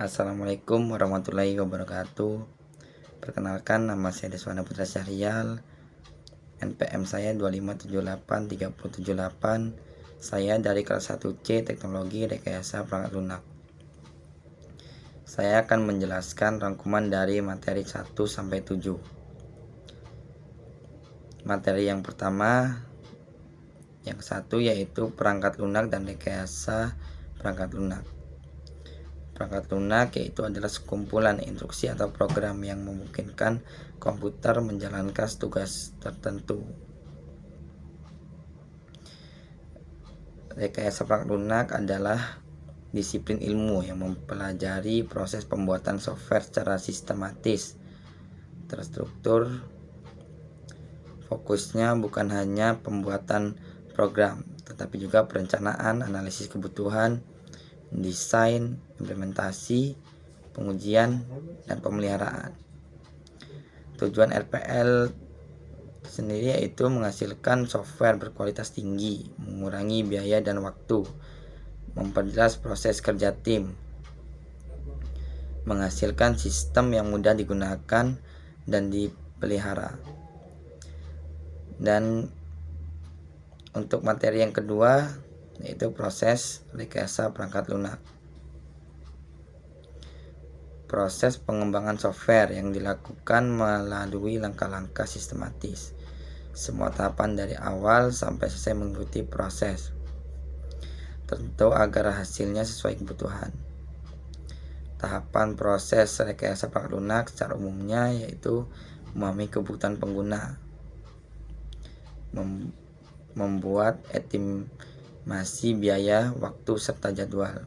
Assalamualaikum warahmatullahi wabarakatuh. Perkenalkan, nama saya Deswana Putra Syahrial. NPM saya 2578378. Saya dari kelas 1C Teknologi Rekayasa Perangkat Lunak. Saya akan menjelaskan rangkuman dari materi 1 sampai 7. Materi yang pertama, yang satu, yaitu perangkat lunak dan rekayasa perangkat lunak. Perangkat lunak yaitu adalah sekumpulan instruksi atau program yang memungkinkan komputer menjalankan tugas tertentu. Rekayasa perangkat lunak adalah disiplin ilmu yang mempelajari proses pembuatan software secara sistematis, terstruktur. Fokusnya bukan hanya pembuatan program, tetapi juga perencanaan, analisis kebutuhan, desain, implementasi, pengujian, dan pemeliharaan. Tujuan RPL sendiri yaitu menghasilkan software berkualitas tinggi, mengurangi biaya dan waktu, memperjelas proses kerja tim, menghasilkan sistem yang mudah digunakan dan dipelihara. Dan untuk materi yang kedua, yaitu proses rekayasa perangkat lunak. Proses pengembangan software yang dilakukan melalui langkah-langkah sistematis. Semua tahapan dari awal sampai selesai mengikuti proses, tentu agar hasilnya sesuai kebutuhan. Tahapan proses rekayasa perangkat lunak secara umumnya yaitu memahami kebutuhan pengguna, membuat estimasi biaya, waktu, serta jadwal.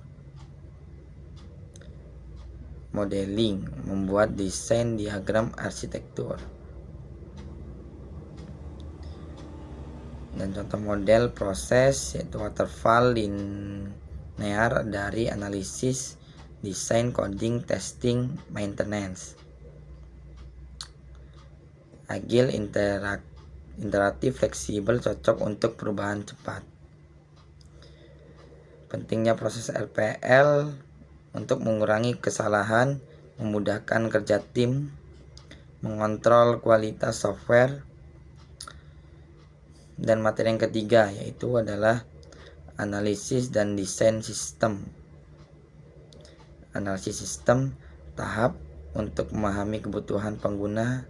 Modeling, membuat desain diagram arsitektur. Dan contoh model proses yaitu waterfall linear dari analisis, desain, coding, testing, maintenance. Agile, interaktif, fleksibel, cocok untuk perubahan cepat. Pentingnya proses RPL untuk mengurangi kesalahan, memudahkan kerja tim, mengontrol kualitas software. Dan materi yang ketiga yaitu adalah analisis dan desain sistem. Analisis sistem tahap untuk memahami kebutuhan pengguna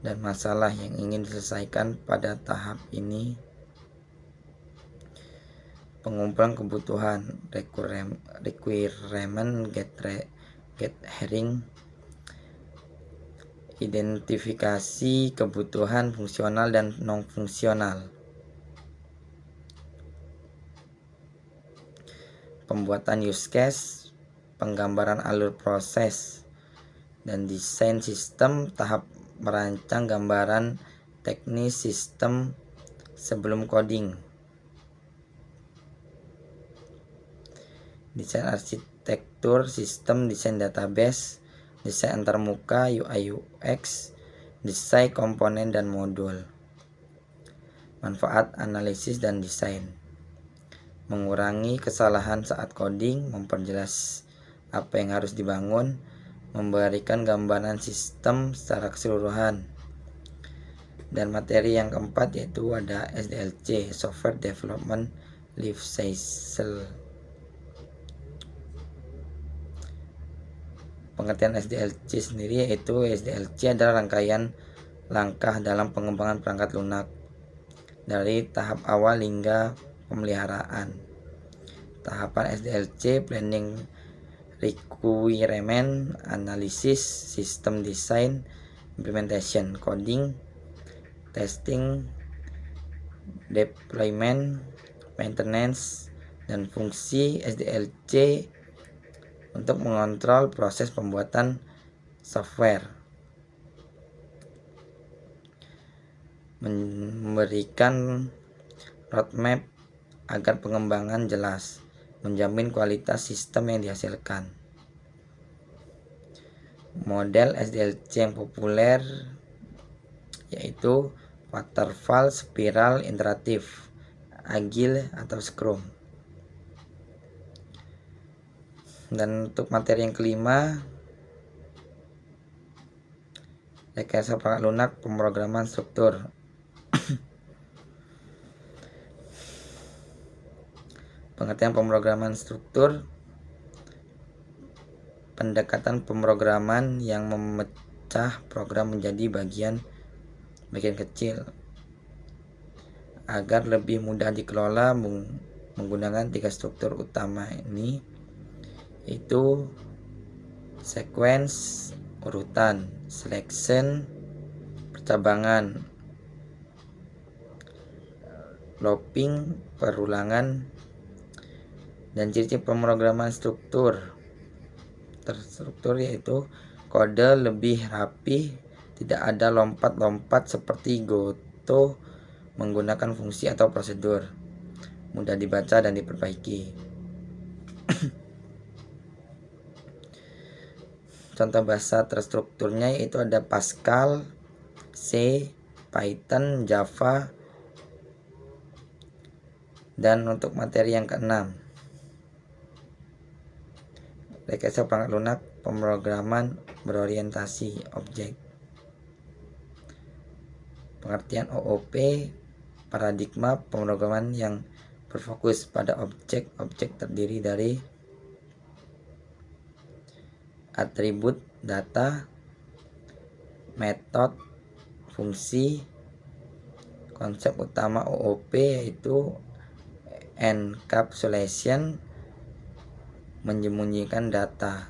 dan masalah yang ingin diselesaikan pada tahap ini. Pengumpulan kebutuhan, requirement gathering, identifikasi kebutuhan fungsional dan non-fungsional, pembuatan use case, penggambaran alur proses, dan desain sistem tahap merancang gambaran teknis sistem sebelum coding. Desain arsitektur sistem, desain database, desain antarmuka, UI UX, desain komponen dan modul. Manfaat analisis dan desain: mengurangi kesalahan saat coding, memperjelas apa yang harus dibangun, memberikan gambaran sistem secara keseluruhan. Dan materi yang keempat yaitu ada SDLC, Software Development Lifecycle. Pengertian SDLC sendiri yaitu SDLC adalah rangkaian langkah dalam pengembangan perangkat lunak dari tahap awal hingga pemeliharaan. Tahapan SDLC: planning, requirement, analysis, system design, implementation, coding, testing, deployment, maintenance, dan fungsi SDLC untuk mengontrol proses pembuatan software. Memberikan roadmap agar pengembangan jelas, menjamin kualitas sistem yang dihasilkan. Model SDLC yang populer yaitu waterfall, spiral, interaktif, agile, atau scrum. Dan untuk materi yang kelima, rekayasa perangkat lunak pemrograman struktur. Pengertian pemrograman struktur: pendekatan pemrograman yang memecah program menjadi bagian kecil agar lebih mudah dikelola menggunakan 3 struktur utama ini, yaitu sequence urutan, selection percabangan, looping perulangan. Dan ciri-ciri pemrograman terstruktur yaitu kode lebih rapi, tidak ada lompat-lompat seperti Goto menggunakan fungsi atau prosedur, mudah dibaca dan diperbaiki. Contoh bahasa terstrukturnya yaitu ada Pascal, C, Python, Java. Dan untuk materi yang keenam, rekayasa perangkat lunak pemrograman berorientasi objek. Pengertian OOP: paradigma pemrograman yang berfokus pada objek terdiri dari atribut data, metode, fungsi. Konsep utama OOP yaitu encapsulation, menyembunyikan data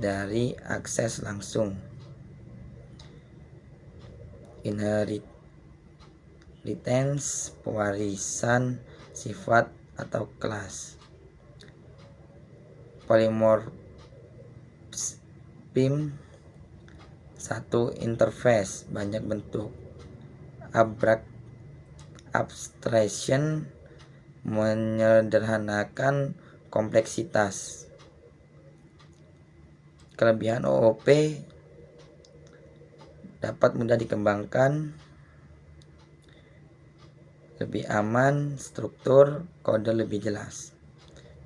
dari akses langsung. Inheritance, pewarisan sifat atau kelas. Polymorphism, satu interface, banyak bentuk. Abstraction, menyederhanakan kompleksitas. Kelebihan OOP: dapat mudah dikembangkan, lebih aman, struktur kode lebih jelas.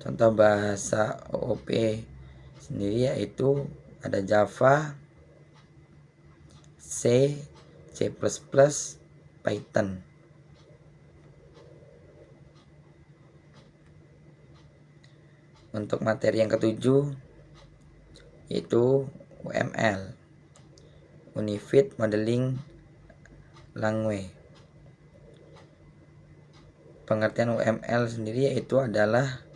Contoh bahasa OOP sendiri yaitu ada Java, C, C++, Python. Untuk materi yang ketujuh yaitu UML, Unified Modeling Language. Pengertian UML sendiri yaitu adalah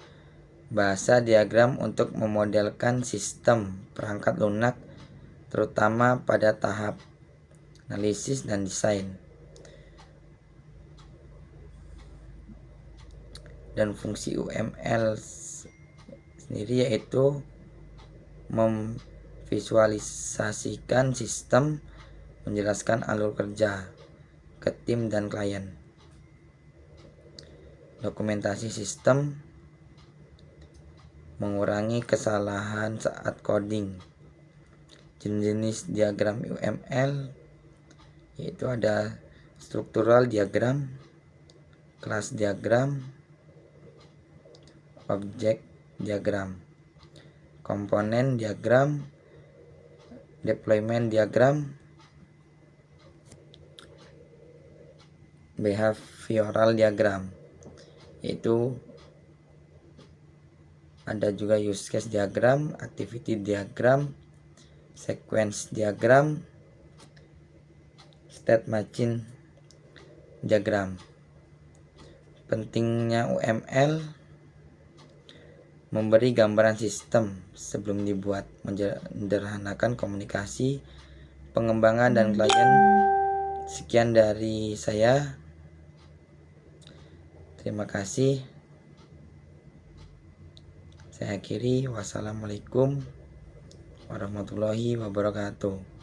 bahasa diagram untuk memodelkan sistem perangkat lunak, terutama pada tahap analisis dan desain. Dan fungsi UML sendiri yaitu memvisualisasikan sistem, menjelaskan alur kerja ke tim dan klien. Dokumentasi sistem, mengurangi kesalahan saat coding. Jenis diagram UML yaitu ada struktural diagram, kelas diagram, objek diagram, komponen diagram, deployment diagram, behavioral diagram. Yaitu ada juga use case diagram, activity diagram, sequence diagram, state machine diagram. Pentingnya UML: memberi gambaran sistem sebelum dibuat, menyederhanakan komunikasi, pengembangan dan klien. Sekian dari saya. Terima kasih. Saya akhiri. Wassalamualaikum warahmatullahi wabarakatuh.